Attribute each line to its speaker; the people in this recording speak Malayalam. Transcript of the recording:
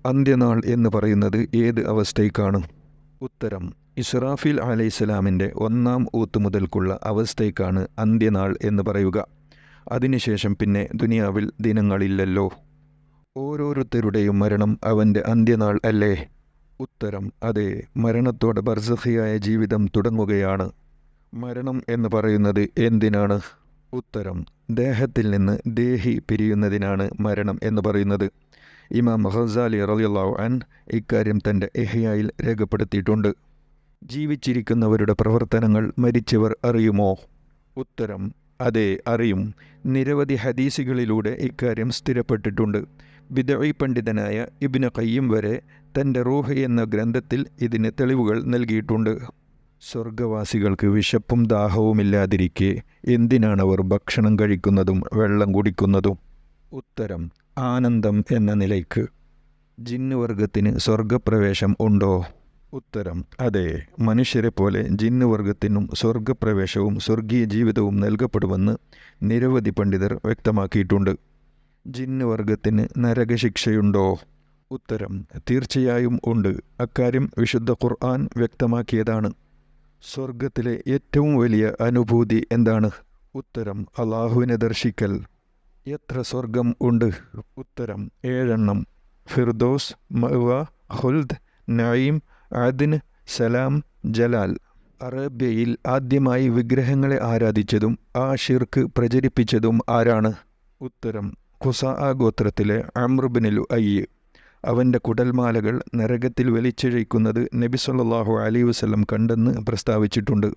Speaker 1: അന്ത്യനാൾ എന്ന് പറയുന്നത് ഏത് അവസ്ഥയ്ക്കാണ്? ഉത്തരം: ഇസ്രാഫീൽ അലൈഹിസ്സലാമിൻ്റെ ഒന്നാം ഊത്ത് മുതൽക്കുള്ള അവസ്ഥയ്ക്കാണ് അന്ത്യനാൾ എന്ന് പറയുക. അതിനുശേഷം പിന്നെ ദുനിയാവിൽ ദിനങ്ങളില്ലല്ലോ. ഓരോരുത്തരുടെയും മരണം അവൻ്റെ അന്ത്യനാൾ അല്ലേ? ഉത്തരം: അതെ, മരണത്തോടെ ബർസഖിയായ ജീവിതം തുടങ്ങുകയാണ്. മരണം എന്ന് പറയുന്നത് എന്തിനാണ്? ഉത്തരം: ദേഹത്തിൽ നിന്ന് ദേഹി പിരിയുന്നതിനാണ് മരണം എന്ന് പറയുന്നത്. ഇമാം ഖസാലി റളിയല്ലാഹു അൻഹു ഇക്കാര്യം തൻ്റെ ഇഹ്യായിൽ രേഖപ്പെടുത്തിയിട്ടുണ്ട്. ജീവിച്ചിരിക്കുന്നവരുടെ പ്രവർത്തനങ്ങൾ മരിച്ചവർ അറിയുമോ? ഉത്തരം: അതെ, അറിയും. നിരവധി ഹദീസുകളിലൂടെ ഇക്കാര്യം സ്ഥിരപ്പെട്ടിട്ടുണ്ട്. ബിദ്ഈ പണ്ഡിതനായ ഇബ്നു ഖയ്യിം വരെ തൻ്റെ റൂഹ് എന്ന ഗ്രന്ഥത്തിൽ ഇതിന് തെളിവുകൾ നൽകിയിട്ടുണ്ട്. സ്വർഗവാസികൾക്ക് വിശപ്പും ദാഹവുമില്ലാതിരിക്കെ എന്തിനാണവർ ഭക്ഷണം കഴിക്കുന്നതും വെള്ളം കുടിക്കുന്നതും? ഉത്തരം: ആനന്ദം എന്ന നിലയ്ക്ക്. ജിന്നുവർഗത്തിന് സ്വർഗപ്രവേശം ഉണ്ടോ? ഉത്തരം: അതെ, മനുഷ്യരെ പോലെ ജിന്നുവർഗത്തിനും സ്വർഗപ്രവേശവും സ്വർഗീയ ജീവിതവും നൽകപ്പെടുമെന്ന് നിരവധി പണ്ഡിതർ വ്യക്തമാക്കിയിട്ടുണ്ട്. ജിന്നുവർഗത്തിന് നരകശിക്ഷയുണ്ടോ? ഉത്തരം: തീർച്ചയായും ഉണ്ട്. അക്കാര്യം വിശുദ്ധ ഖുർആൻ വ്യക്തമാക്കിയതാണ്. സ്വർഗത്തിലെ ഏറ്റവും വലിയ അനുഭൂതി എന്താണ്? ഉത്തരം: അള്ളാഹുവിനെ ദർശിക്കൽ. എത്ര സ്വർഗം ഉണ്ട്? ഉത്തരം: 7 ഫിർദോസ്, മഅ്വ, ഖുൽദ്, നഈം, അദ്ൻ, സലാം, ജലാൽ. അറേബ്യയിൽ ആദ്യമായി വിഗ്രഹങ്ങളെ ആരാധിച്ചതും ആ ഷിർക്ക് പ്രചരിപ്പിച്ചതും ആരാണ്? ഉത്തരം: ഖുസാഅ ഗോത്രത്തിലെ അംർ ഇബ്നു ലുഅയ്. അവൻ്റെ കുടൽമാലകൾ നരകത്തിൽ വലിച്ചിഴയ്ക്കുന്നത് നബി സല്ലല്ലാഹു അലൈഹി വസല്ലം കണ്ടെന്ന് പ്രസ്താവിച്ചിട്ടുണ്ട്.